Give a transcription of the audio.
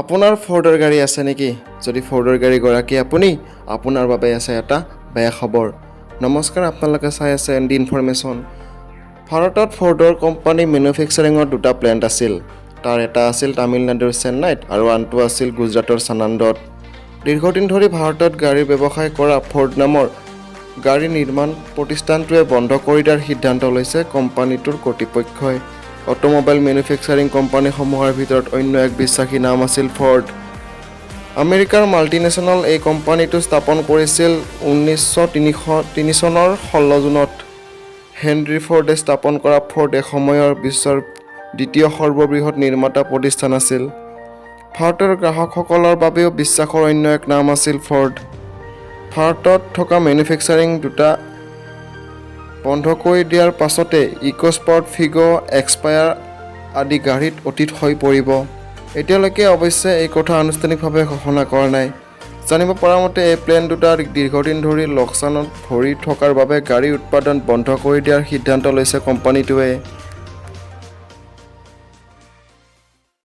আপোনাৰ ফৰ্ডৰ গাড়ী আছে নেকি? যদি ফৰ্ডৰ গাড়ী গৰাকী আপুনি, আপোনাৰ বাবে আছে এটা বেয়া খবৰ। নমস্কাৰ, আপোনালোকে চাই আছে এনডি ইনফৰমেশ্যন। ভাৰতত ফৰ্ডৰ কোম্পানী মেনুফেকচাৰিঙৰ দুটা প্লেণ্ট আছিল। তাৰ এটা আছিল তামিলনাডুৰ চেন্নাইত আৰু আনটো আছিল গুজৰাটৰ চানান্দত। দীৰ্ঘদিন ধৰি ভাৰতত গাড়ীৰ ব্যৱসায় কৰা ফৰ্ড নামৰ গাড়ী নিৰ্মাণ প্ৰতিষ্ঠানটোৱে বন্ধ কৰি দিয়াৰ সিদ্ধান্ত লৈছে কোম্পানীটোৰ কৰ্তৃপক্ষই। অটোমোবাইল মেনুফেকচাৰিং কোম্পানীসমূহৰ ভিতৰত অন্য এক বিশ্বাসী নাম আছিল ফৰ্ড। আমেৰিকাৰ মাল্টিনেশ্যনেল এই কোম্পানীটো স্থাপন কৰিছিল 1903 চনৰ 16 জুনত। হেনৰী ফৰ্ডে স্থাপন কৰা ফৰ্ড এসময়ৰ বিশ্বৰ দ্বিতীয় সৰ্ববৃহৎ নিৰ্মাতা প্ৰতিষ্ঠান আছিল। ভাৰতৰ গ্ৰাহকসকলৰ বাবেও বিশ্বাসৰ অন্য এক নাম আছিল ফৰ্ড। ভাৰতত থকা মেনুফেকচাৰিং দুটা বন্ধ কৰি দিয়াৰ পাছতে ইক'স্পৰ্ট, ফিগ', এক্সপায়াৰ আদি গাড়ীত অতীত হৈ পৰিব। এতিয়ালৈকে অৱশ্যে এই কথা আনুষ্ঠানিকভাৱে ঘোষণা কৰা নাই। জানিব পৰা মতে এই প্লেন দুটা দীৰ্ঘদিন ধৰি লোকচানত ভৰি থকাৰ বাবে গাড়ী উৎপাদন বন্ধ কৰি দিয়াৰ সিদ্ধান্ত লৈছে কোম্পানীটোৱে।